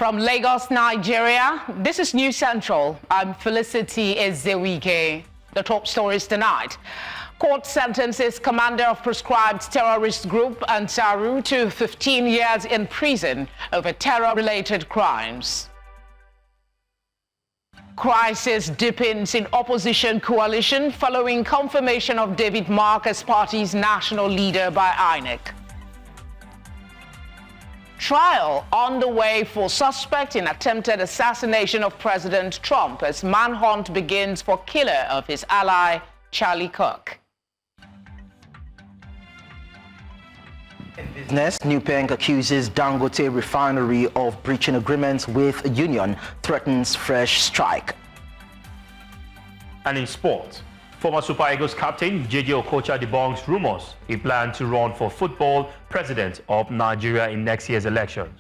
From Lagos, Nigeria, this is News Central. I'm Felicity Ezewike. The top stories tonight. Court sentences commander of proscribed terrorist group Ansaru to 15 years in prison over terror-related crimes. Crisis deepens in opposition coalition following confirmation of David Mark as party's national leader by INEC. Trial on the way for suspect in attempted assassination of President Trump as manhunt begins for killer of his ally, Charlie Kirk. Business, Nupeng accuses Dangote refinery of breaching agreements with union, threatens fresh strike. And in sport, former Super Eagles captain J.J. Okocha debunks rumors he planned to run for football president of Nigeria in next year's elections.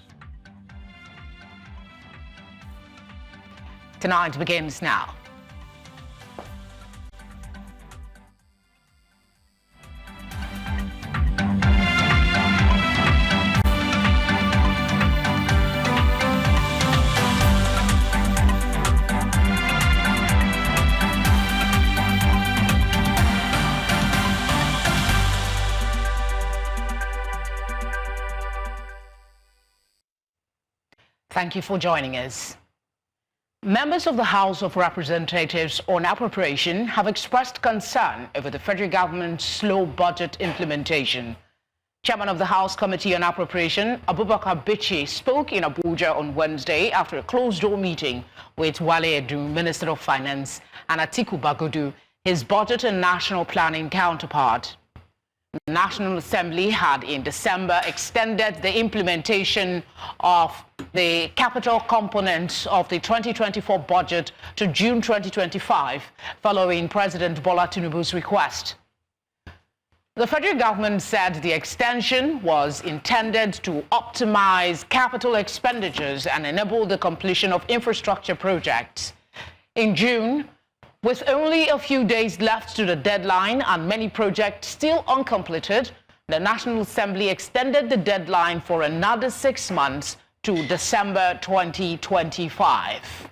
Tonight begins now. Thank you for joining us. Members of the House of Representatives on Appropriation have expressed concern over the federal government's slow budget implementation. Chairman of the House Committee on Appropriation, Abubakar Bichi, spoke in Abuja on Wednesday after a closed-door meeting with Wale Edun, Minister of Finance, and Atiku Bagudu, his budget and national planning counterpart. The National Assembly had in December extended the implementation of the capital components of the 2024 budget to June 2025, following President Bola Tinubu's request. The federal government said the extension was intended to optimize capital expenditures and enable the completion of infrastructure projects. In June, with only a few days left to the deadline and many projects still uncompleted, the National Assembly extended the deadline for another 6 months to December 2025.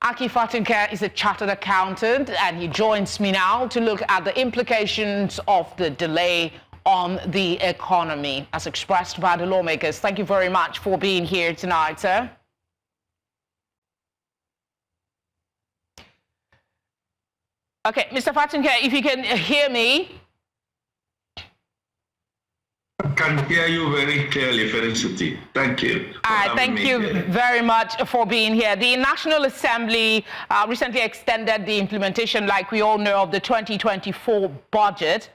Aki Fatinke is a chartered accountant, and he joins me now to look at the implications of the delay on the economy as expressed by the lawmakers. Thank you very much for being here tonight, sir. Okay, Mr. Fatinke, if you can hear me. I can hear you very clearly, Felicity. Thank you. Thank you very much for being here. The National Assembly recently extended the implementation, like we all know, of the 2024 budget.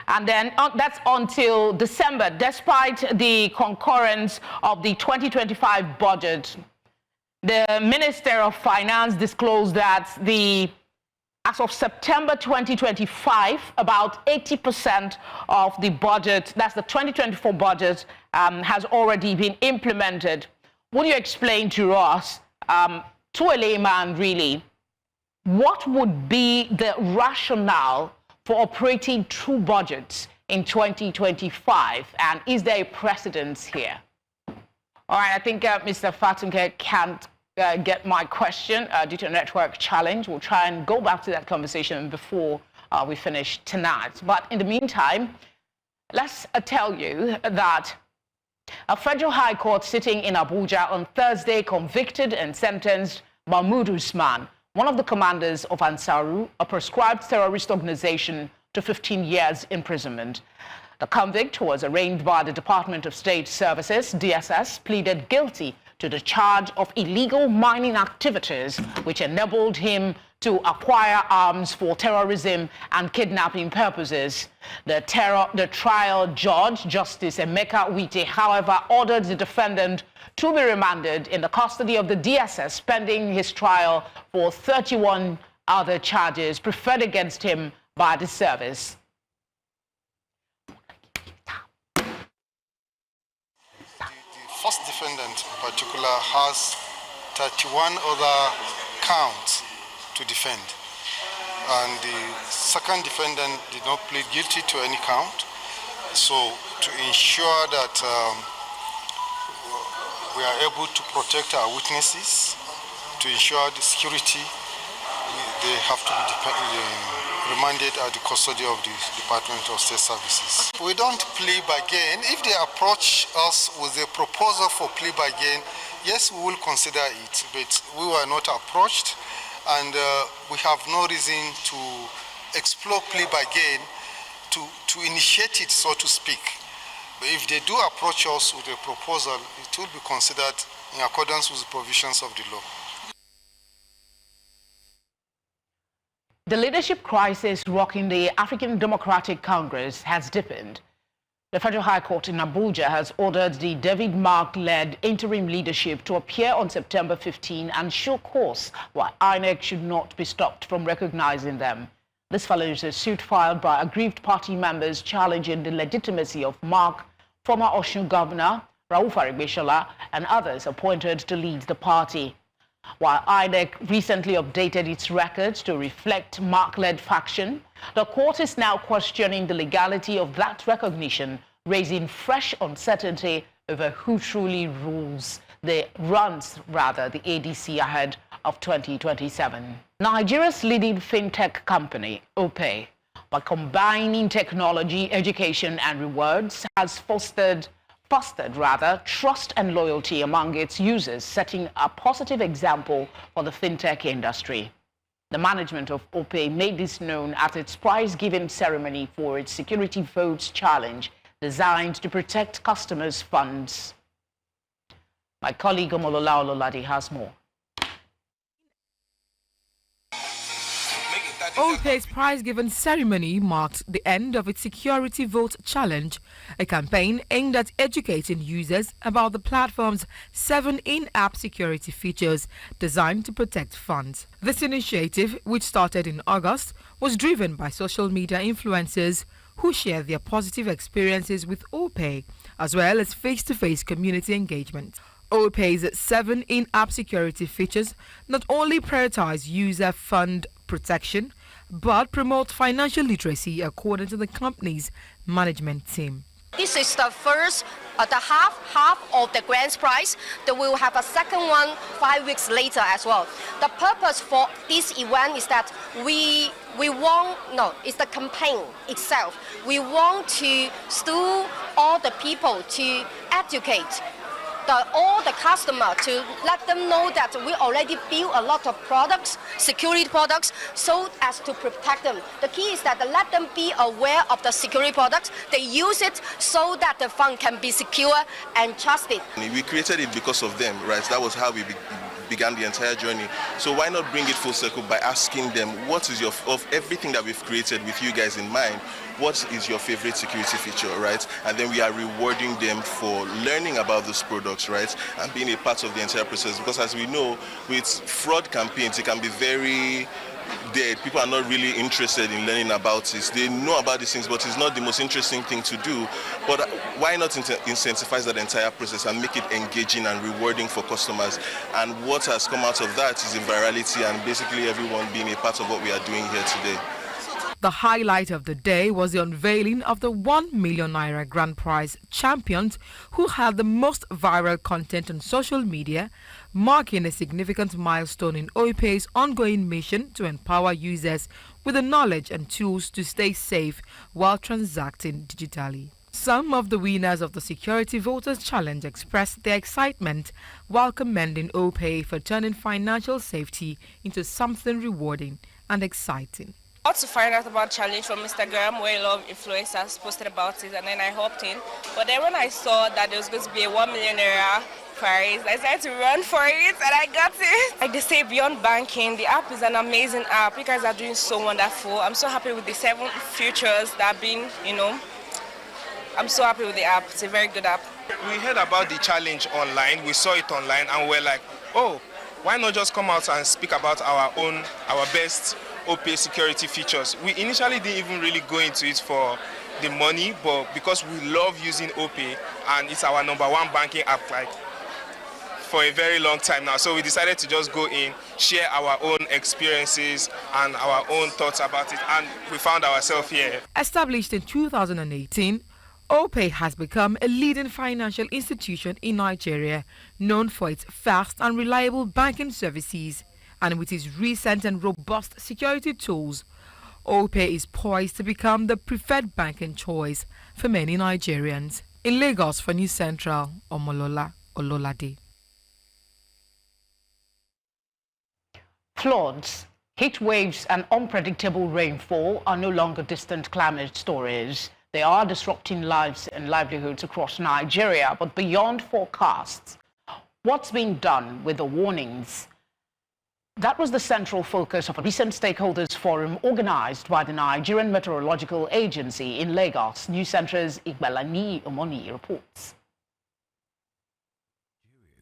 And then that's until December, despite the concurrence of the 2025 budget. The Minister of Finance disclosed that as of September 2025, about 80% of the budget, that's the 2024 budget, has already been implemented. Would you explain to us, to a layman really, what would be the rationale for operating two budgets in 2025? And is there a precedence here? All right, I think Mr. Fatinke can't get my question due to a network challenge. We'll try and go back to that conversation before we finish tonight. But in the meantime, let's tell you that a federal high court sitting in Abuja on Thursday convicted and sentenced Mahmud Usman, one of the commanders of Ansaru, a proscribed terrorist organization, to 15 years imprisonment. The convict was arraigned by the Department of State Services, DSS, pleaded guilty to the charge of illegal mining activities, which enabled him to acquire arms for terrorism and kidnapping purposes. The trial judge, Justice Emeka Wite, however, ordered the defendant to be remanded in the custody of the DSS pending his trial for 31 other charges preferred against him by the service. The first defendant in particular has 31 other counts to defend, and the second defendant did not plead guilty to any count. So to ensure that we are able to protect our witnesses, to ensure the security. They have to be remanded at the custody of the Department of State Services. We don't plea bargain. If they approach us with a proposal for plea bargain, yes, we will consider it, but we were not approached, and we have no reason to explore plea bargain to initiate it, so to speak. But if they do approach us with a proposal, it will be considered in accordance with the provisions of the law. The leadership crisis rocking the African Democratic Congress has deepened. The Federal High Court in Abuja has ordered the David Mark-led interim leadership to appear on September 15 and show cause why INEC should not be stopped from recognizing them. This follows a suit filed by aggrieved party members challenging the legitimacy of Mark, former Osun Governor Rauf Aregbesola, and others appointed to lead the party. While INEC recently updated its records to reflect Mark-led faction, the court is now questioning the legality of that recognition, raising fresh uncertainty over who truly runs the ADC ahead of 2027. Nigeria's leading fintech company, OPay, by combining technology, education, and rewards, has fostered trust and loyalty among its users, setting a positive example for the fintech industry. The management of OPay made this known at its prize-giving ceremony for its Security Votes Challenge, designed to protect customers' funds. My colleague Omolola Ololade has more. OPay's prize-giving ceremony marked the end of its Security Vote Challenge, a campaign aimed at educating users about the platform's 7 in-app security features designed to protect funds. This initiative, which started in August, was driven by social media influencers who share their positive experiences with OPay, as well as face-to-face community engagement. OPay's 7 in-app security features not only prioritize user fund protection, but promote financial literacy, according to the company's management team. This is the first, the half of the grand prize. That we will have a second one 5 weeks later as well. The purpose for this event is that it's the campaign itself. We want to stir all the people to educate all the customers, to let them know that we already build a lot of products, security products, so as to protect them. The key is that let them be aware of the security products. They use it so that the fund can be secure and trusted. We created it because of them, right? That was how we began the entire journey. So why not bring it full circle by asking them, what is of everything that we've created with you guys in mind, what is your favorite security feature, right? And then we are rewarding them for learning about those products, right? And being a part of the entire process. Because as we know, with fraud campaigns, it can be very dead. People are not really interested in learning about it. They know about these things, but it's not the most interesting thing to do. But why not incentivize that entire process and make it engaging and rewarding for customers? And what has come out of that is the virality and basically everyone being a part of what we are doing here today. The highlight of the day was the unveiling of the 1 million naira grand prize champions who had the most viral content on social media, marking a significant milestone in OPay's ongoing mission to empower users with the knowledge and tools to stay safe while transacting digitally. Some of the winners of the Security Voters Challenge expressed their excitement while commending OPay for turning financial safety into something rewarding and exciting. I to find out about the challenge from Instagram, where a lot of influencers posted about it, and then I hopped in. But then when I saw that there was going to be a 1 million naira prize, I decided to run for it, and I got it. Like they say, beyond banking, the app is an amazing app. You guys are doing so wonderful. I'm so happy with the 7 features that have been, I'm so happy with the app. It's a very good app. We heard about the challenge online. We saw it online, and we're like, oh, why not just come out and speak about our best OPay security features. We initially didn't even really go into it for the money, but because we love using OPay and it's our #1 banking app for a very long time now. So we decided to just go in, share our own experiences and our own thoughts about it, and we found ourselves here. Established in 2018, Opay has become a leading financial institution in Nigeria, known for its fast and reliable banking services, and with its recent and robust security tools, Opay is poised to become the preferred banking choice for many Nigerians. In Lagos for News Central, Omolola Ololade. Floods, heat waves and unpredictable rainfall are no longer distant climate stories. They are disrupting lives and livelihoods across Nigeria, but beyond forecasts. What's being done with the warnings? That was the central focus of a recent stakeholders forum organized by the Nigerian Meteorological Agency in Lagos. News Center's Igbalani Omoni reports.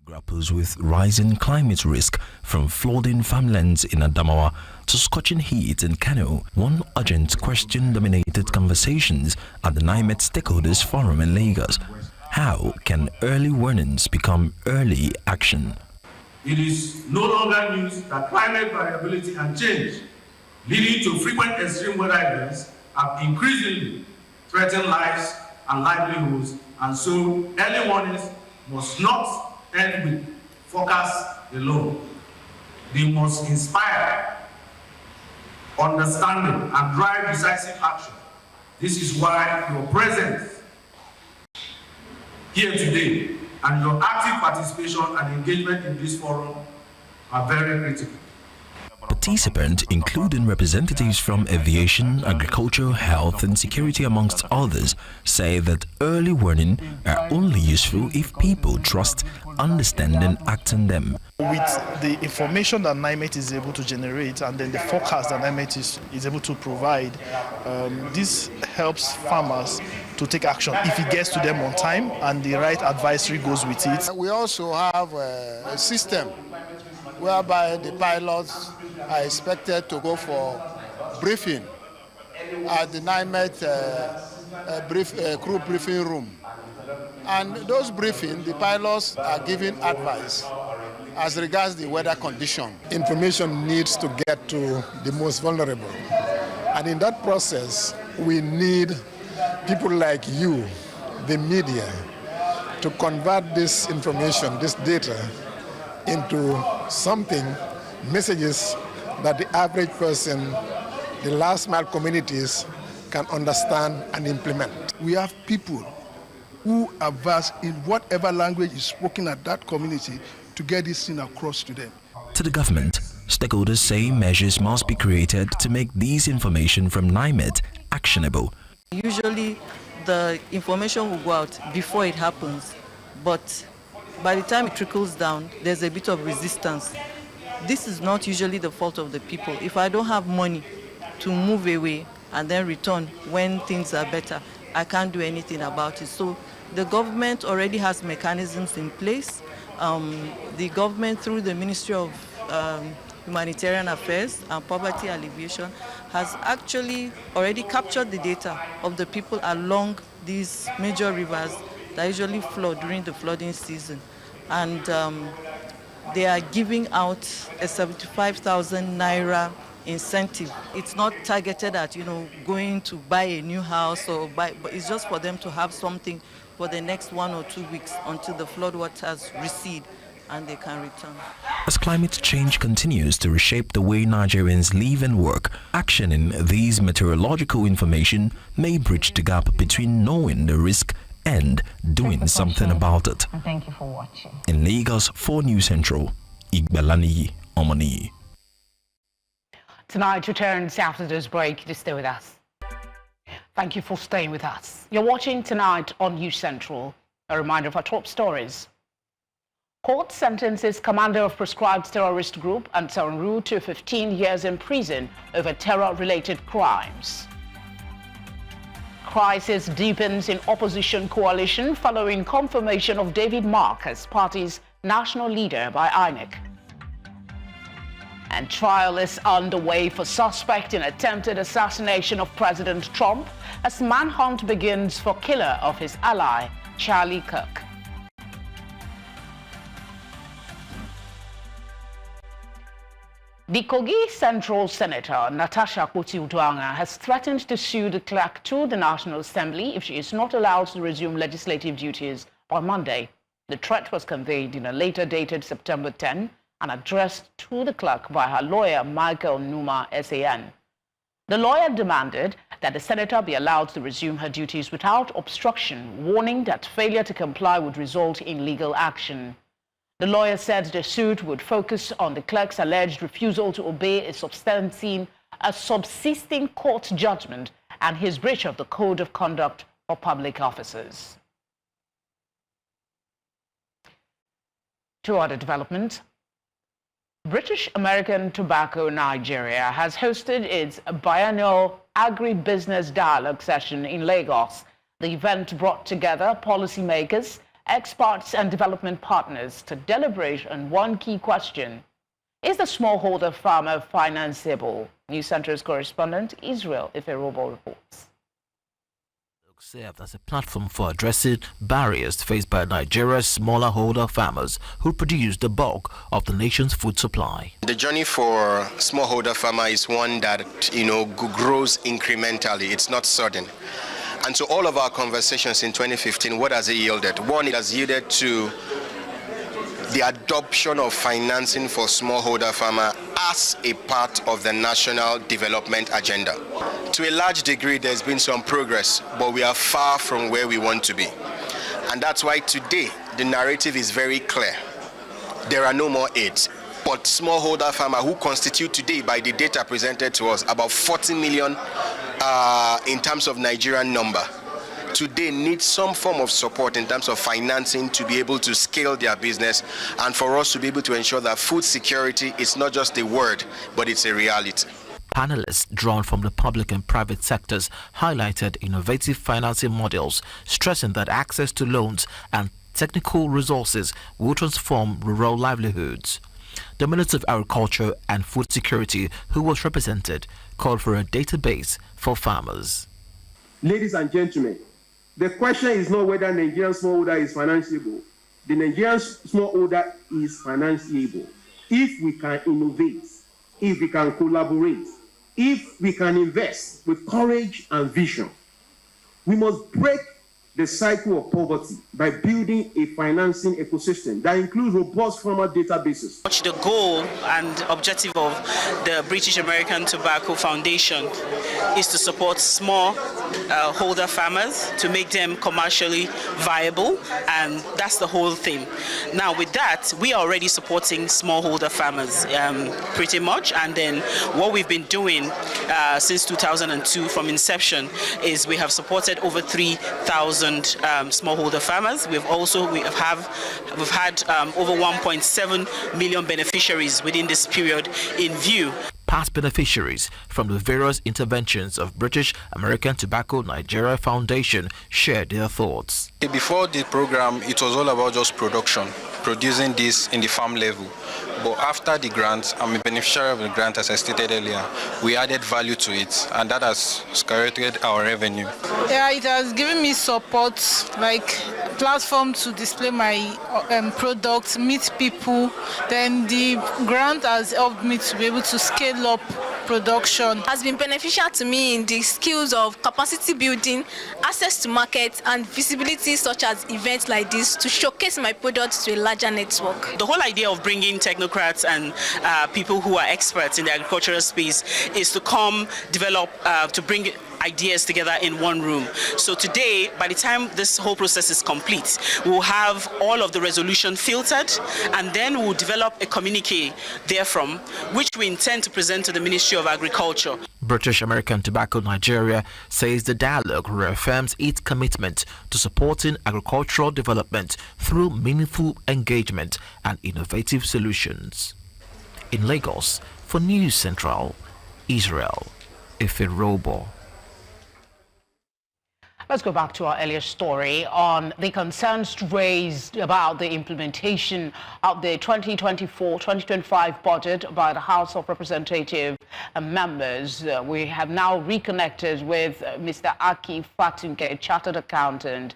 Grapples with rising climate risk from flooding farmlands in Adamawa to scorching heat in Kano. One urgent question dominated conversations at the NIMET Stakeholders Forum in Lagos. How can early warnings become early action? It is no longer news that climate variability and change, leading to frequent extreme weather events, have increasingly threatened lives and livelihoods, and so early warnings must not end with forecasts alone. They must inspire understanding and drive decisive action. This is why your presence here today and your active participation and engagement in this forum are very critical. Participants, including representatives from aviation, agriculture, health and security amongst others, say that early warning are only useful if people trust, understand and act on them. With the information that NIMET is able to generate and then the forecast that NIMET is able to provide, this helps farmers to take action if it gets to them on time and the right advisory goes with it. We also have a system whereby the pilots are expected to go for briefing at the NIMET crew briefing room. And those briefings, the pilots are giving advice as regards the weather condition. Information needs to get to the most vulnerable. And in that process, we need people like you, the media, to convert this information, this data, into something, messages that the average person, the last mile communities can understand and implement. We have people who are versed in whatever language is spoken at that community to get this thing across to them. To the government, stakeholders say measures must be created to make these information from NIMET actionable. Usually the information will go out before it happens, but by the time it trickles down, there's a bit of resistance. This is not usually the fault of the people. If I don't have money to move away and then return when things are better, I can't do anything about it. So the government already has mechanisms in place. The government, through the Ministry of Humanitarian Affairs and Poverty Alleviation, has actually already captured the data of the people along these major rivers that usually flood during the flooding season. And they are giving out a 75,000 naira incentive. It's not targeted at, going to buy a new house but it's just for them to have something for the next 1 or 2 weeks until the floodwaters recede and they can return. As climate change continues to reshape the way Nigerians live and work, actioning these meteorological information may bridge the gap between knowing the risk and doing something about it. And thank you for watching. In Lagos, for News Central, Igbalani Omoni. Tonight returns after this break. To stay with us. Thank you for staying with us. You're watching Tonight on News Central. A reminder of our top stories. Court sentences commander of proscribed terrorist group Ansaru to 15 years in prison over terror-related crimes. Crisis deepens in opposition coalition following confirmation of David Mark as party's national leader by INEC. And trial is underway for suspect in attempted assassination of President Trump as manhunt begins for killer of his ally, Charlie Kirk. The Kogi Central Senator, Natasha Akpoti-Uduaghan, has threatened to sue the clerk to the National Assembly if she is not allowed to resume legislative duties on Monday. The threat was conveyed in a letter dated September 10 and addressed to the clerk by her lawyer, Michael Numa, SAN. The lawyer demanded that the senator be allowed to resume her duties without obstruction, warning that failure to comply would result in legal action. The lawyer said the suit would focus on the clerk's alleged refusal to obey a subsisting court judgment and his breach of the Code of Conduct for Public Officers. To other developments, British American Tobacco Nigeria has hosted its biennial agribusiness dialogue session in Lagos. The event brought together policymakers, experts and development partners to deliberate on one key question: is the smallholder farmer financeable? News Center's correspondent Israel Iferobo reports. Served as a platform for addressing barriers faced by Nigeria's smallholder farmers who produce the bulk of the nation's food supply. The journey for smallholder farmer is one that, grows incrementally. It's not sudden. And so all of our conversations in 2015, what has it yielded? One, it has yielded to the adoption of financing for smallholder farmer as a part of the national development agenda. To a large degree, there's been some progress, but we are far from where we want to be. And that's why today, the narrative is very clear. There are no more aids. But smallholder farmer who constitute today, by the data presented to us, about 40 million in terms of Nigerian number, today need some form of support in terms of financing to be able to scale their business and for us to be able to ensure that food security is not just a word, but it's a reality. Panelists drawn from the public and private sectors highlighted innovative financing models, stressing that access to loans and technical resources will transform rural livelihoods. The Minister of Agriculture and Food Security, who was represented, called for a database for farmers. Ladies and gentlemen, the question is not whether Nigerian smallholder is financeable. The Nigerian smallholder is financeable. If we can innovate, if we can collaborate, if we can invest with courage and vision, we must break the cycle of poverty by building a financing ecosystem that includes robust farmer databases. The goal and objective of the British American Tobacco Foundation is to support small holder farmers, to make them commercially viable, and that's the whole thing. Now with that, we are already supporting smallholder farmers pretty much, and then what we've been doing since 2002 from inception is we have supported over 3,000 smallholder farmers. We've had over 1.7 million beneficiaries within this period in view. Past beneficiaries from the various interventions of British American Tobacco Nigeria Foundation shared their thoughts. Before the program, it was all about just producing this in the farm level. But after the grant, I'm a beneficiary of the grant, as I stated earlier. We added value to it, and that has skyrocketed our revenue. Yeah, it has given me support, like platform to display my products, meet people. Then the grant has helped me to be able to scale up production. Has been beneficial to me in the skills of capacity building, access to markets, and visibility such as events like this to showcase my products to a larger network. The whole idea of bringing technocrats and people who are experts in the agricultural space is to come develop, to bring ideas together in one room. So today, by the time this whole process is complete, we'll have all of the resolution filtered, and then we'll develop a communique therefrom, which we intend to present to the Ministry of Agriculture. British American Tobacco Nigeria says the dialogue reaffirms its commitment to supporting agricultural development through meaningful engagement and innovative solutions. In Lagos, for News Central, Israel Iferobo. Let's go back to our earlier story on the concerns raised about the implementation of the 2024-2025 budget by the House of Representatives members. We have now reconnected with Mr. Aki Fatunke, Chartered Accountant,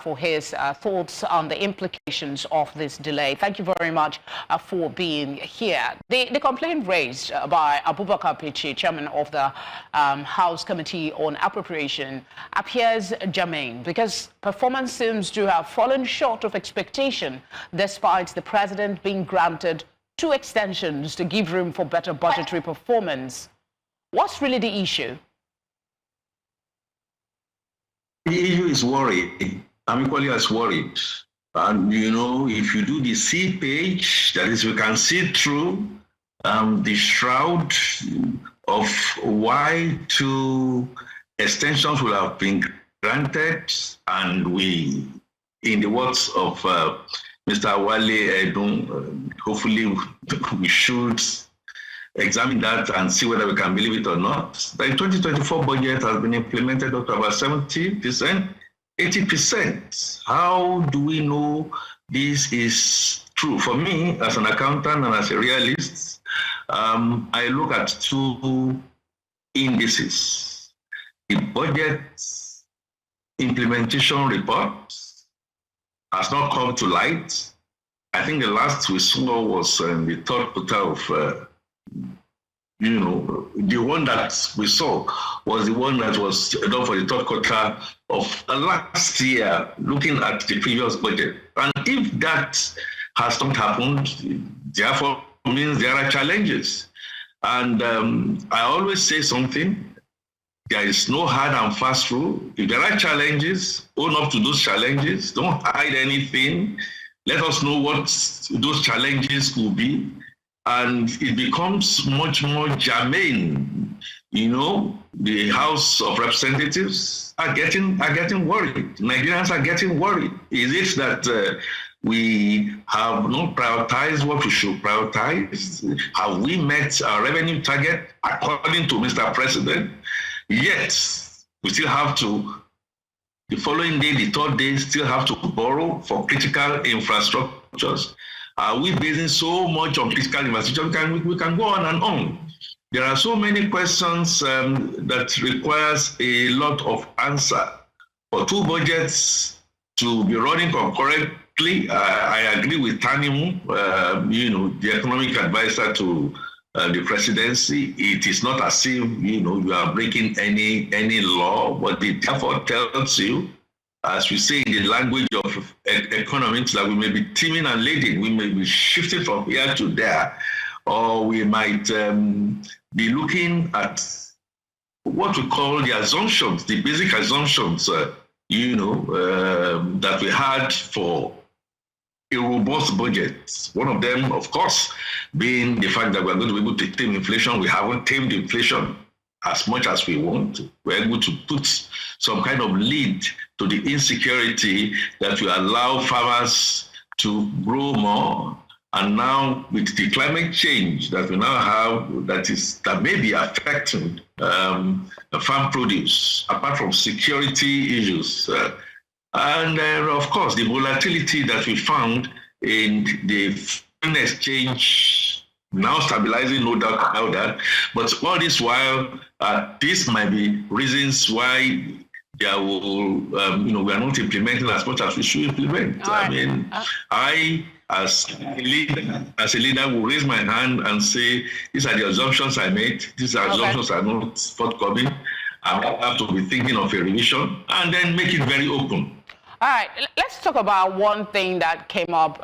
for his thoughts on the implications of this delay. Thank you very much for being here. The complaint raised by Abubakar Pichi, Chairman of the House Committee on Appropriation, appears germane because performance seems to have fallen short of expectation despite the president being granted 2 extensions to give room for better budgetary performance. What's really the issue? The issue is worrying. I'm equally as worried. And you know, if you do the C page, that is, we can see through the shroud of why 2 extensions will have been granted, and we, in the words of Mr. Wale Edun, hopefully we should examine that and see whether we can believe it or not. The 2024 budget has been implemented up to about 70%, 80%. How do we know this is true? For me, as an accountant and as a realist, I look at 2 indices. The budget implementation report has not come to light. I think the last we saw was in the 3rd quarter of, the one that we saw was the one that was done for the 3rd quarter of last year, looking at the previous budget. And if that has not happened, therefore means there are challenges. And I always say something. There is no hard and fast rule. If there are challenges, own up to those challenges. Don't hide anything. Let us know what those challenges could be. And it becomes much more germane. You know, the House of Representatives are getting worried. Nigerians are getting worried. Is it that we have not prioritized what we should prioritize? Have we met our revenue target according to Mr. President? Yet, we still have to, the following day, the 3rd day, still have to borrow for critical infrastructures. Are we basing so much on critical infrastructure? We can go on and on. There are so many questions that requires a lot of answer. For 2 budgets to be running concurrently, I agree with Tanimu, the economic advisor to the presidency. It is not as if you are breaking any law, but it therefore tells you, as we say in the language of economics, that we may be teaming and leading, we may be shifting from here to there, or we might be looking at what we call the assumptions, the basic assumptions, that we had for a robust budget. One of them, of course, being the fact that we're going to be able to tame inflation. We haven't tamed inflation as much as we want. We're able to put some kind of lid to the insecurity that will allow farmers to grow more. And now with the climate change that we now have, that may be affecting farm produce, apart from security issues. And of course, the volatility that we found in the foreign exchange, now stabilizing, no doubt about that. But all this while, these might be reasons why there will, we are not implementing as much as we should implement. I mean, I, as a leader, will raise my hand and say, these are the assumptions I made. These are assumptions are not forthcoming. I have to be thinking of a revision and then make it very open. All right, let's talk about one thing that came up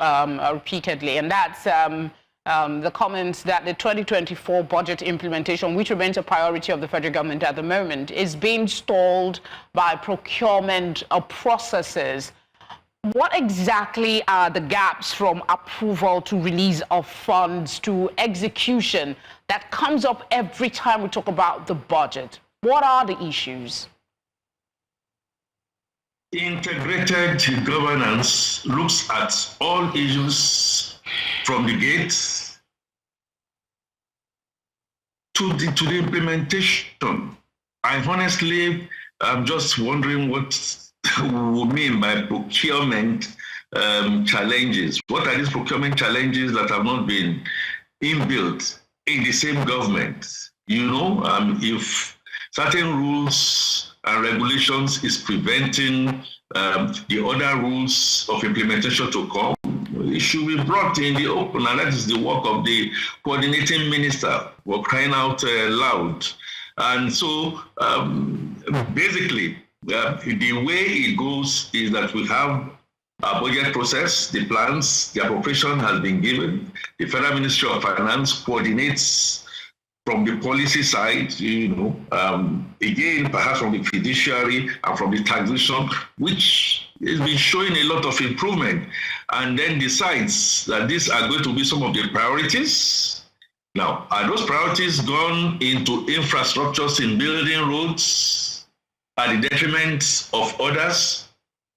repeatedly, and that's the comments that the 2024 budget implementation, which remains a priority of the federal government at the moment, is being stalled by procurement processes. What exactly are the gaps from approval to release of funds to execution that comes up every time we talk about the budget? What are the issues? Integrated governance looks at all issues from the gates to the implementation. I honestly I'm just wondering what we mean by procurement challenges. What are these procurement challenges that have not been inbuilt in the same government? You know, if certain rules and regulations is preventing the other rules of implementation to come, it should be brought in the open, and that is the work of the coordinating minister. We're crying out loud. And so basically, the way it goes is that we have a budget process, the plans, the appropriation has been given. The Federal Ministry of Finance coordinates from the policy side, you know, again, perhaps from the fiduciary and from the taxation, which has been showing a lot of improvement, and then decides that these are going to be some of the priorities. Now, are those priorities gone into infrastructures in building roads at the detriment of others?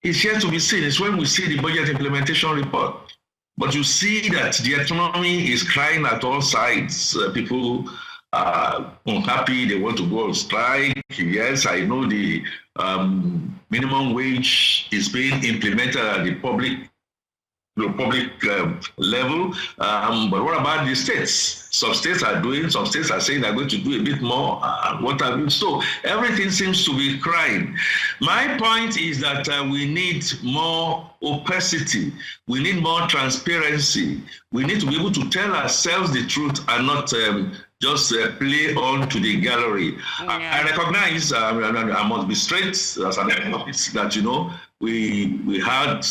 It's yet to be seen. It's when we see the budget implementation report. But you see that the economy is crying at all sides. People are unhappy, they want to go on strike. Yes, I know the minimum wage is being implemented at the public level, but what about the states? Some states are doing, some states are saying they're going to do a bit more, what have you. So everything seems to be crying. My point is that we need more opacity, we need more transparency, we need to be able to tell ourselves the truth and not just play on to the gallery. I recognize, I must be straight as an economist, that, you know, we had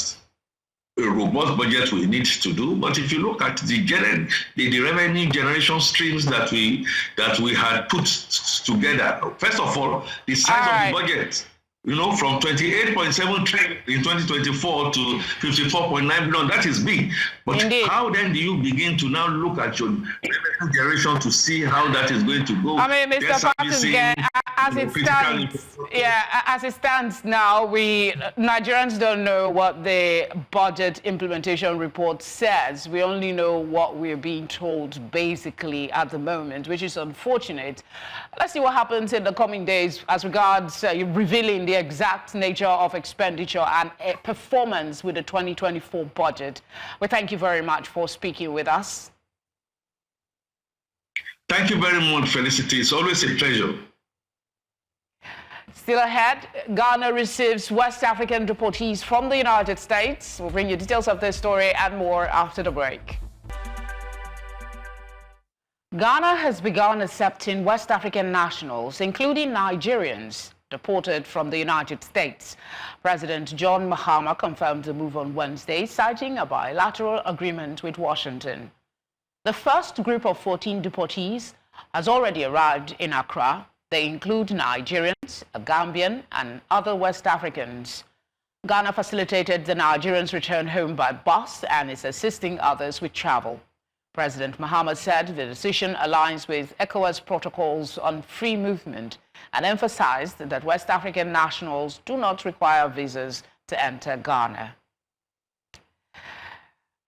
a robust budget we need to do, but if you look at the revenue generation streams that we had put together, first of all, the size of the budget, you know, from 28.7 trillion in 2024 to 54.9 billion, that is big. But indeed, how then do you begin to now look at your revenue generation to see how that is going to go? I mean, Mr. Patton, as it stands now, Nigerians don't know what the budget implementation report says. We only know what we're being told basically at the moment, which is unfortunate. Let's see what happens in the coming days as regards revealing the exact nature of expenditure and performance with the 2024 budget. We thank you very much for speaking with us. Thank you very much, Felicity. It's always a pleasure. Still ahead, Ghana receives West African deportees from the United States. We'll bring you details of this story and more after the break. Ghana has begun accepting West African nationals, including Nigerians, deported from the United States. President John Mahama confirmed the move on Wednesday, citing a bilateral agreement with Washington. The first group of 14 deportees has already arrived in Accra. They include Nigerians, a Gambian, and other West Africans. Ghana facilitated the Nigerians' return home by bus and is assisting others with travel. President Mahama said the decision aligns with ECOWAS protocols on free movement and emphasized that West African nationals do not require visas to enter Ghana.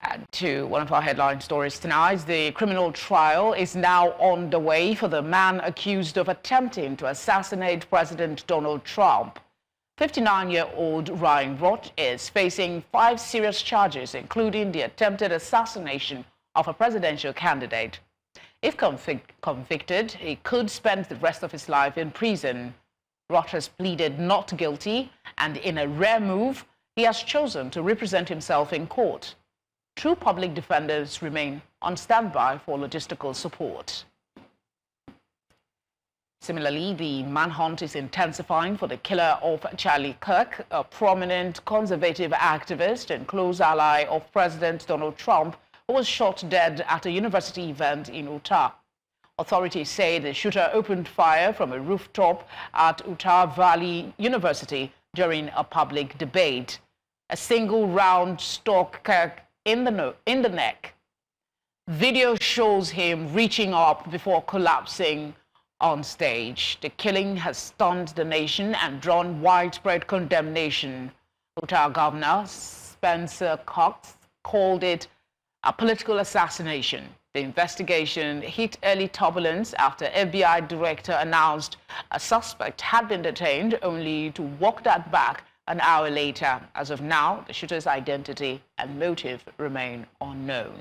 And to one of our headline stories tonight, the criminal trial is now on the way for the man accused of attempting to assassinate President Donald Trump. 59-year-old Ryan Roth is facing 5 serious charges, including the attempted assassination of a presidential candidate. If convicted, he could spend the rest of his life in prison. Roth has pleaded not guilty, and in a rare move, he has chosen to represent himself in court. 2 public defenders remain on standby for logistical support. Similarly, the manhunt is intensifying for the killer of Charlie Kirk, a prominent conservative activist and close ally of President Donald Trump, who was shot dead at a university event in Utah. Authorities say the shooter opened fire from a rooftop at Utah Valley University during a public debate. A single round struck Kirk in the neck. Video shows him reaching up before collapsing on stage. The killing has stunned the nation and drawn widespread condemnation. Utah Governor Spencer Cox called it a political assassination. The investigation hit early turbulence after FBI director announced a suspect had been detained, only to walk that back an hour later. As of now, the shooter's identity and motive remain unknown.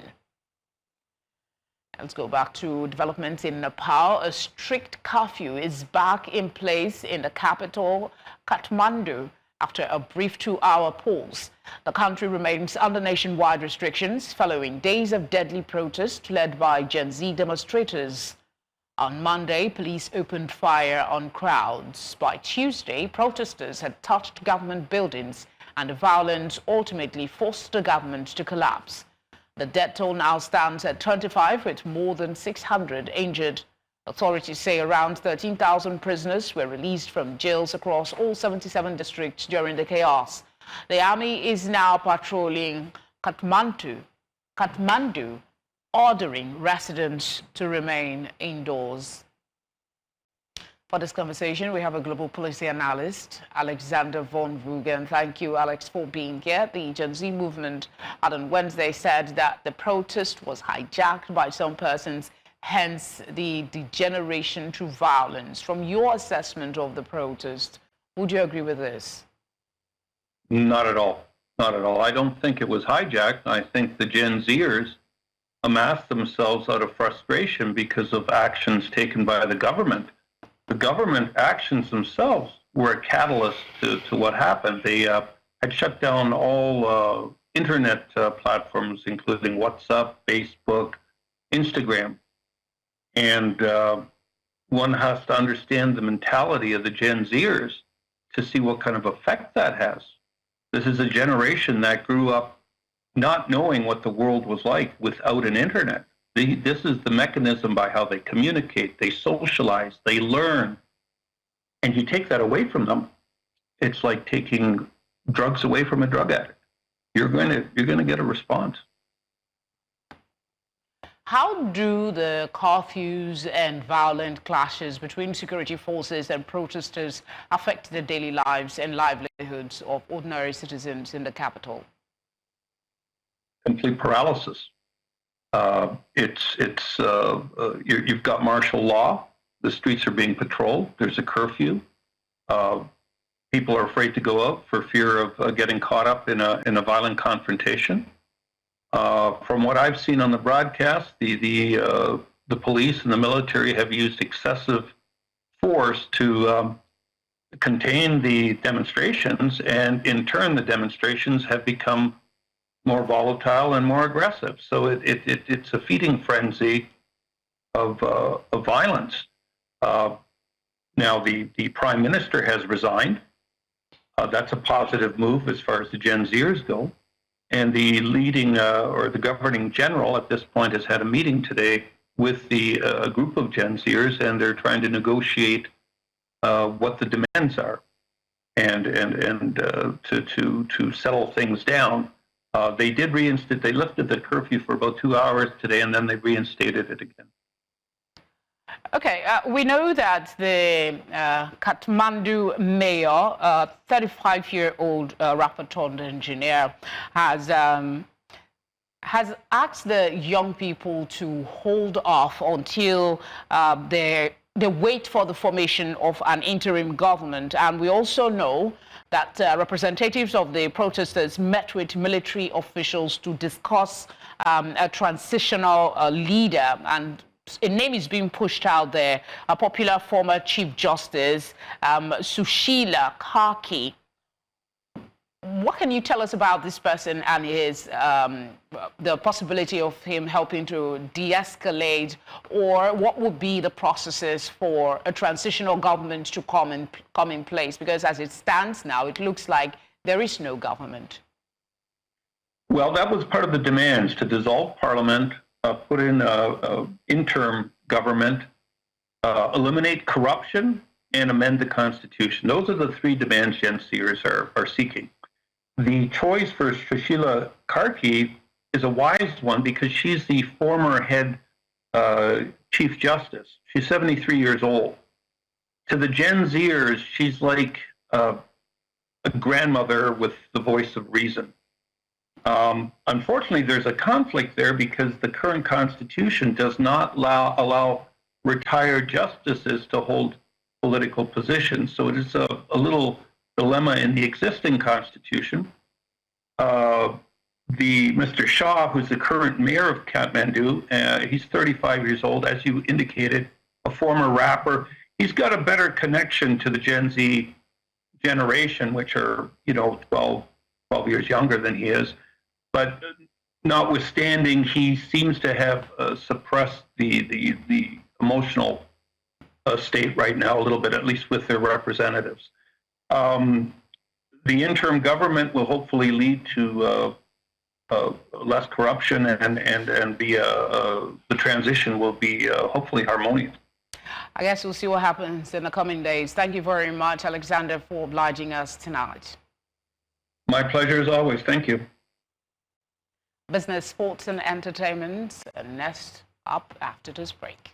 Let's go back to developments in Nepal. A strict curfew is back in place in the capital, Kathmandu, after a brief 2-hour pause. The country remains under nationwide restrictions following days of deadly protest led by Gen Z demonstrators. On Monday, police opened fire on crowds. By Tuesday, protesters had touched government buildings, and the violence ultimately forced the government to collapse. The death toll now stands at 25, with more than 600 injured. Authorities say around 13,000 prisoners were released from jails across all 77 districts during the chaos. The army is now patrolling Kathmandu, ordering residents to remain indoors. For this conversation, we have a global policy analyst, Alexander von Rugen. Thank you, Alex, for being here. The Gen Z movement on Wednesday said that the protest was hijacked by some persons, hence the degeneration to violence. From your assessment of the protest, would you agree with this? Not at all. Not at all. I don't think it was hijacked. I think the Gen Zers amassed themselves out of frustration because of actions taken by the government. The government actions themselves were a catalyst to what happened. They had shut down all internet platforms, including WhatsApp, Facebook, Instagram. And one has to understand the mentality of the Gen Zers to see what kind of effect that has. This is a generation that grew up not knowing what the world was like without an internet. This is the mechanism by how they communicate, they socialize, they learn. And you take that away from them, it's like taking drugs away from a drug addict. You're going to get a response. How do the curfews and violent clashes between security forces and protesters affect the daily lives and livelihoods of ordinary citizens in the capital? Complete paralysis. You've got martial law. The streets are being patrolled. There's a curfew. People are afraid to go out for fear of getting caught up in a violent confrontation. From what I've seen on the broadcast, the police and the military have used excessive force to contain the demonstrations, and in turn, the demonstrations have become more volatile and more aggressive. So it's a feeding frenzy of violence. Now the Prime Minister has resigned. That's a positive move as far as the Gen Zers go. And the leading or the governing general at this point has had a meeting today with a group of Gen Zers, and they're trying to negotiate what the demands are, and to settle things down. They did reinstate. They lifted the curfew for about 2 hours today, and then they reinstated it again. Okay, we know that the Kathmandu mayor, 35-year-old rapper-turned engineer, has asked the young people to hold off until they wait for the formation of an interim government. And we also know that representatives of the protesters met with military officials to discuss a transitional leader, and a name is being pushed out there, a popular former Chief Justice, Sushila Karki. What can you tell us about this person and his the possibility of him helping to de-escalate, or what would be the processes for a transitional government to come in place? Because as it stands now, it looks like there is no government. Well, that was part of the demands, to dissolve Parliament, put in an interim government, eliminate corruption, and amend the Constitution. Those are the three demands Gen Zers are seeking. The choice for Sushila Karki is a wise one because she's the former head Chief Justice. She's 73 years old. To the Gen Zers, she's like a grandmother with the voice of reason. Unfortunately, there's a conflict there because the current constitution does not allow retired justices to hold political positions. So it is a little dilemma in the existing constitution. Mr. Shah, who's the current mayor of Kathmandu, he's 35 years old, as you indicated, a former rapper. He's got a better connection to the Gen Z generation, which are, 12 years younger than he is. But notwithstanding, he seems to have suppressed the emotional state right now a little bit, at least with their representatives. The interim government will hopefully lead to less corruption, and the transition will be hopefully harmonious. I guess we'll see what happens in the coming days. Thank you very much, Alexander, for obliging us tonight. My pleasure as always. Thank you. Business, sports, and entertainment. Next up after this break.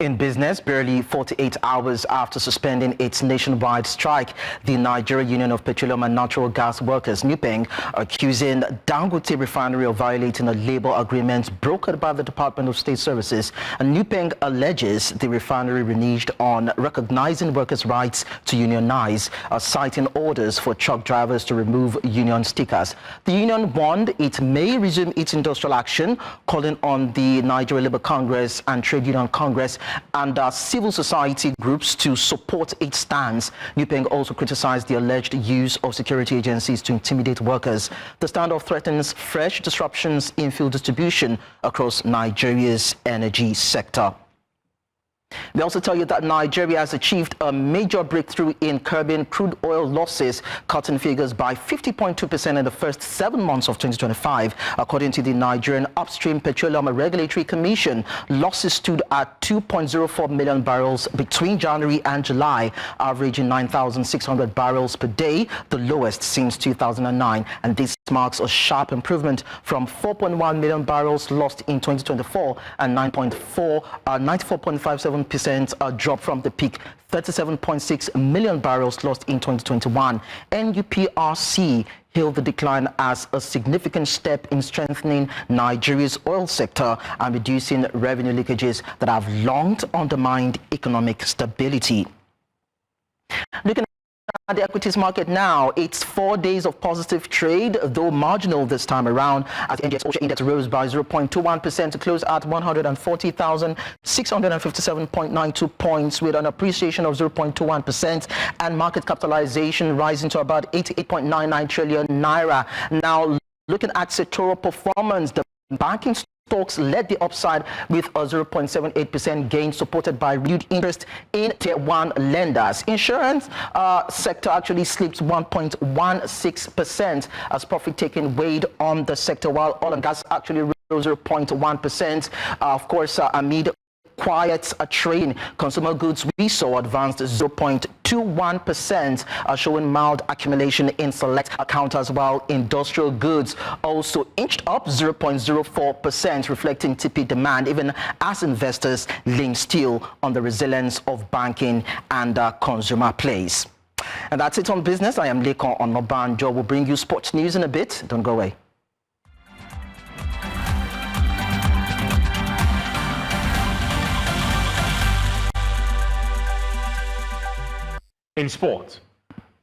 In business, barely 48 hours after suspending its nationwide strike, the Nigeria Union of Petroleum and Natural Gas Workers, NUPENG, accusing Dangote Refinery of violating a labor agreement brokered by the Department of State Services. And NUPENG alleges the refinery reneged on recognizing workers' rights to unionize, citing orders for truck drivers to remove union stickers. The union warned it may resume its industrial action, calling on the Nigeria Labour Congress and Trade Union Congress and civil society groups to support its stance. NUPENG also criticized the alleged use of security agencies to intimidate workers. The standoff threatens fresh disruptions in fuel distribution across Nigeria's energy sector. We also tell you that Nigeria has achieved a major breakthrough in curbing crude oil losses, cutting figures by 50.2% in the first 7 months of 2025. According to the Nigerian Upstream Petroleum Regulatory Commission, losses stood at 2.04 million barrels between January and July, averaging 9,600 barrels per day, the lowest since 2009. And this marks a sharp improvement from 4.1 million barrels lost in 2024 and 94.57% drop from the peak 37.6 million barrels lost in 2021. NUPRC hailed the decline as a significant step in strengthening Nigeria's oil sector and reducing revenue leakages that have long undermined economic stability. Looking at the equities market now, it's 4 days of positive trade, though marginal this time around, as the NGX All-Share Index rose by 0.21% to close at 140,657.92 points, with an appreciation of 0.21% and market capitalization rising to about 88.99 trillion naira. Now, looking at sectoral performance, the banking stocks led the upside with a 0.78% gain, supported by renewed interest in Tier 1 lenders. Insurance sector actually slipped 1.16% as profit-taking weighed on the sector, while oil and gas actually rose 0.1%. Of course, amid quiet trading, consumer goods we saw advanced 0.21%, showing mild accumulation in select counters, while industrial goods also inched up 0.04%, reflecting tepid demand, even as investors lean still on the resilience of banking and consumer plays. And that's it on business. I am Lekon Onobanjo. We'll bring you sports news in a bit. Don't go away. In sport,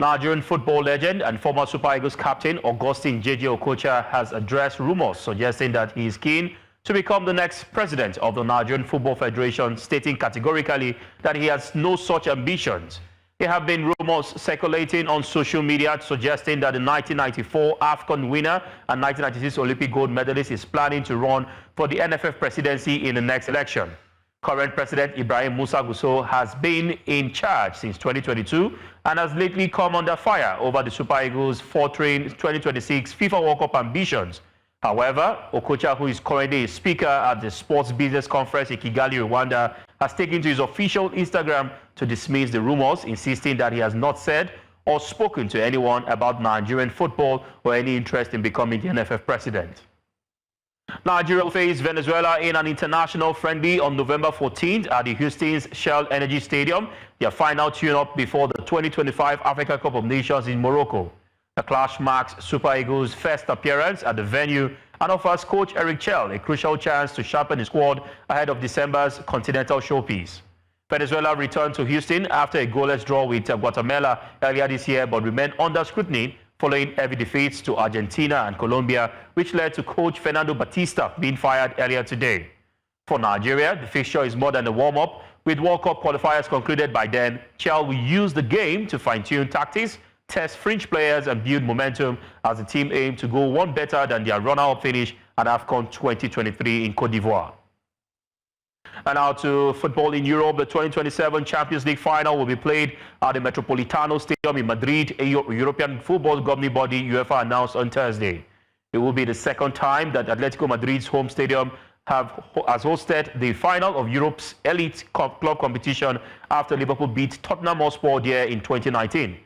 Nigerian football legend and former Super Eagles captain Augustine J.J. Okocha has addressed rumors suggesting that he is keen to become the next president of the Nigerian Football Federation, stating categorically that he has no such ambitions. There have been rumors circulating on social media suggesting that the 1994 AFCON winner and 1996 Olympic gold medalist is planning to run for the NFF presidency in the next election. Current President Ibrahim Musa Gusau has been in charge since 2022 and has lately come under fire over the Super Eagles' faltering 2026 FIFA World Cup ambitions. However, Okocha, who is currently a speaker at the Sports Business Conference in Kigali, Rwanda, has taken to his official Instagram to dismiss the rumors, insisting that he has not said or spoken to anyone about Nigerian football or any interest in becoming the NFF president. Nigeria will face Venezuela in an international friendly on November 14th at the Houston's Shell Energy Stadium, their final tune-up before the 2025 Africa Cup of Nations in Morocco. The clash marks Super Eagles' first appearance at the venue and offers coach Eric Chell a crucial chance to sharpen his squad ahead of December's continental showpiece. Venezuela returned to Houston after a goalless draw with Guatemala earlier this year, but remained under scrutiny following heavy defeats to Argentina and Colombia, which led to coach Fernando Batista being fired earlier today. For Nigeria, the fixture is more than a warm-up. With World Cup qualifiers concluded by then, Chell will use the game to fine-tune tactics, test fringe players and build momentum as the team aim to go one better than their runner-up finish at AFCON 2023 in Côte d'Ivoire. And now to football in Europe. The 2027 Champions League final will be played at the Metropolitano Stadium in Madrid, a European football governing body UEFA announced on Thursday. It will be the second time that Atletico Madrid's home stadium has hosted the final of Europe's elite club competition after Liverpool beat Tottenham Hotspur there in 2019.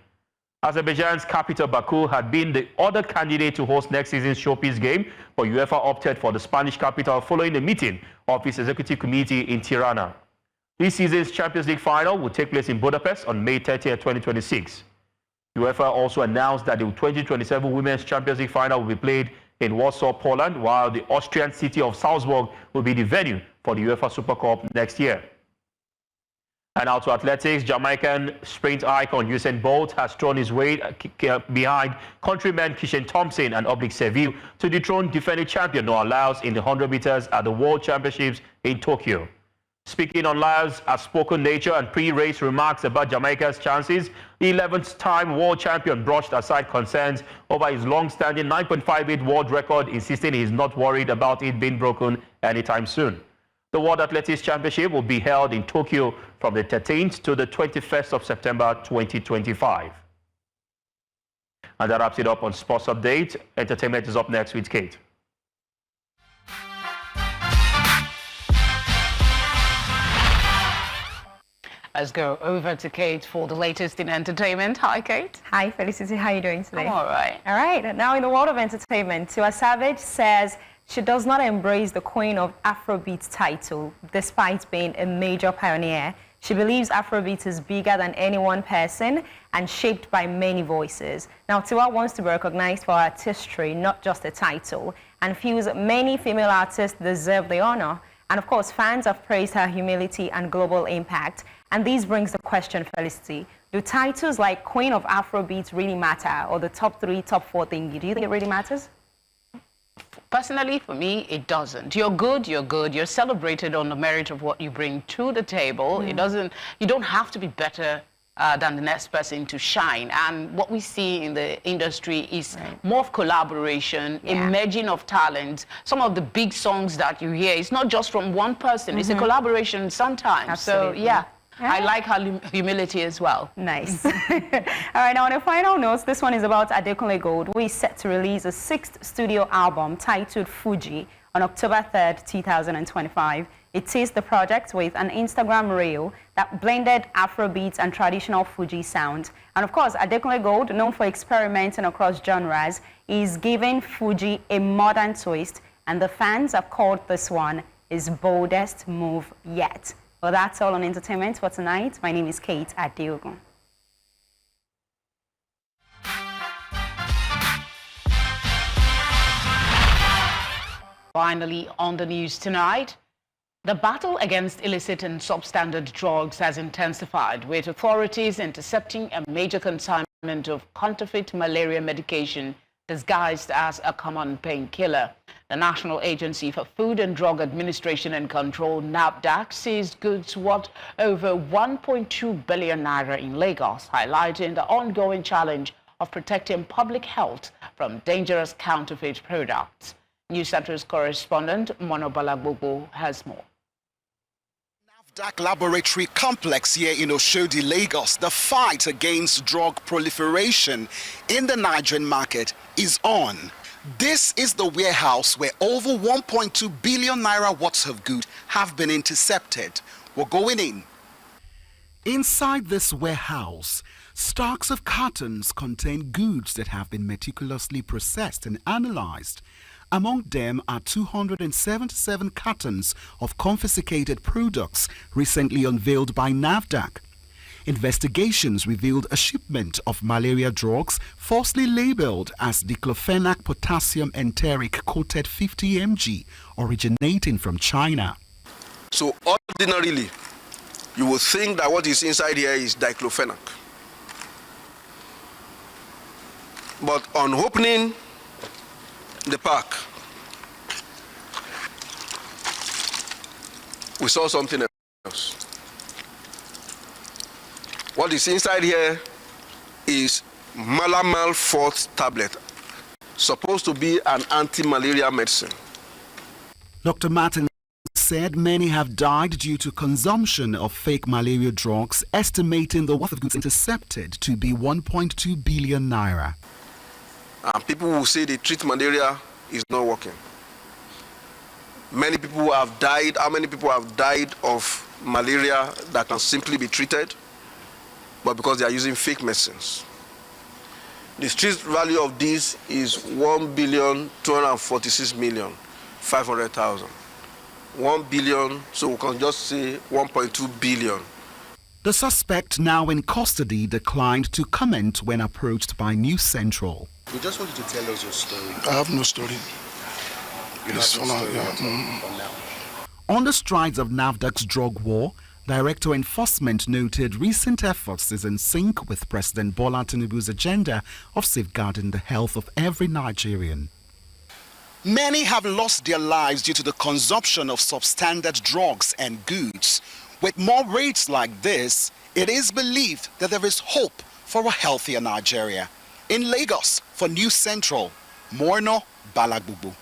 Azerbaijan's capital Baku had been the other candidate to host next season's showpiece game, but UEFA opted for the Spanish capital following a meeting of its executive committee in Tirana. This season's Champions League final will take place in Budapest on May 30, 2026. UEFA also announced that the 2027 Women's Champions League final will be played in Warsaw, Poland, while the Austrian city of Salzburg will be the venue for the UEFA Super Cup next year. And now to athletics. Jamaican sprint icon Usain Bolt has thrown his weight behind countrymen Kishan Thompson and Oblik Seville to dethrone defending champion Noah Lyles in the 100 meters at the World Championships in Tokyo. Speaking on Lyles' outspoken nature and pre-race remarks about Jamaica's chances, the 11th-time world champion brushed aside concerns over his long-standing 9.58 world record, insisting he is not worried about it being broken anytime soon. The World Athletics Championship will be held in Tokyo from the 13th to the 21st of September 2025. And that wraps it up on Sports Update. Entertainment is up next with Kate. Let's go over to Kate for the latest in entertainment. Hi, Kate. Hi, Felicity. How are you doing today? I'm all right. All right. Now, in the world of entertainment, Tiwa Savage says she does not embrace the Queen of Afrobeat title, despite being a major pioneer. She believes Afrobeat is bigger than any one person and shaped by many voices. Now, Tiwa wants to be recognized for her artistry, not just a title, and feels many female artists deserve the honor. And of course, fans have praised her humility and global impact. And this brings the question, Felicity, do titles like Queen of Afrobeat really matter, or the top 3, top 4 thing? Do you think it really matters? Personally, for me, it doesn't. You're good, you're good. You're celebrated on the merit of what you bring to the table. It doesn't, you don't have to be better than the next person to shine. And what we see in the industry is more of collaboration, emerging of talent. Some of the big songs that you hear, it's not just from one person. It's a collaboration sometimes. Absolutely. So, yeah. I like her humility as well. Nice. All right, now on a final note, this one is about Adekunle Gold, who is set to release a 6th studio album titled Fuji on October 3rd, 2025. It teased the project with an Instagram reel that blended Afrobeats and traditional Fuji sound. And of course, Adekunle Gold, known for experimenting across genres, is giving Fuji a modern twist, and the fans have called this one his boldest move yet. Well, that's all on entertainment for tonight. My name is Kate Adeogun. Finally, on the news tonight, the battle against illicit and substandard drugs has intensified, with authorities intercepting a major consignment of counterfeit malaria medication disguised as a common painkiller. The National Agency for Food and Drug Administration and Control, NAFDAC, seized goods worth over 1.2 billion naira in Lagos, highlighting the ongoing challenge of protecting public health from dangerous counterfeit products. News Center's correspondent, Mono Balagbogo, has more. NAFDAC Laboratory Complex here in Oshodi, Lagos. The fight against drug proliferation in the Nigerian market is on. This is the warehouse where over 1.2 billion naira worth of goods have been intercepted. We're going in. Inside this warehouse, stocks of cartons contain goods that have been meticulously processed and analyzed. Among them are 277 cartons of confiscated products recently unveiled by NAFDAC. Investigations revealed a shipment of malaria drugs falsely labeled as diclofenac potassium enteric coated 50 mg originating from China. So ordinarily, you would think that what is inside here is diclofenac. But on opening the pack, we saw something else. What is inside here is Malamal Forte tablet, supposed to be an anti-malaria medicine. Dr. Martin said many have died due to consumption of fake malaria drugs, estimating the worth of goods intercepted to be 1.2 billion naira. And people will say the treat malaria is not working. Many people have died. How many people have died of malaria that can simply be treated, but because they are using fake medicines? The street value of this is 1,246,500,000. 1 billion, so we can just say 1.2 billion. The suspect, now in custody, declined to comment when approached by News Central. We just want you to tell us your story. I have no story. On the strides of NAFDAC's drug war, Director Enforcement noted recent efforts is in sync with President Bola Tinubu's agenda of safeguarding the health of every Nigerian. Many have lost their lives due to the consumption of substandard drugs and goods. With more rates like this, it is believed that there is hope for a healthier Nigeria. In Lagos, for News Central, Morno Balagbubu.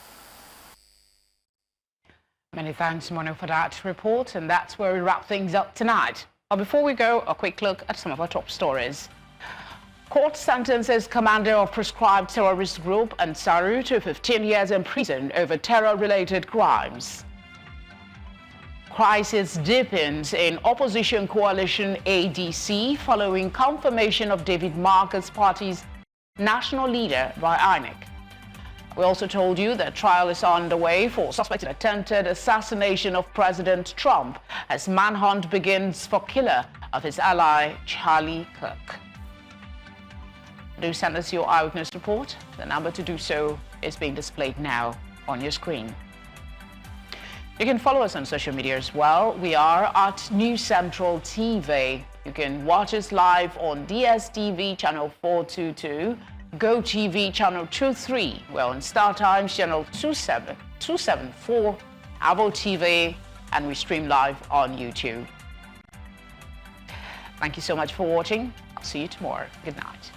Many thanks, Mono, for that report, and that's where we wrap things up tonight. But before we go, a quick look at some of our top stories. Court sentences commander of proscribed terrorist group Ansaru to 15 years in prison over terror-related crimes. Crisis deepens in opposition coalition ADC following confirmation of David Marcus' party's national leader by INEC. We also told you that trial is underway for suspected attempted assassination of President Trump as manhunt begins for killer of his ally Charlie Kirk. Do send us your eyewitness report. The number to do so is being displayed now on your screen. You can follow us on social media as well. We are at News Central TV. You can watch us live on DSTV channel 422, GoTV channel 23. We're on Star Times channel 274, Avo TV, and we stream live on YouTube. Thank you so much for watching. I'll see you tomorrow. Good night.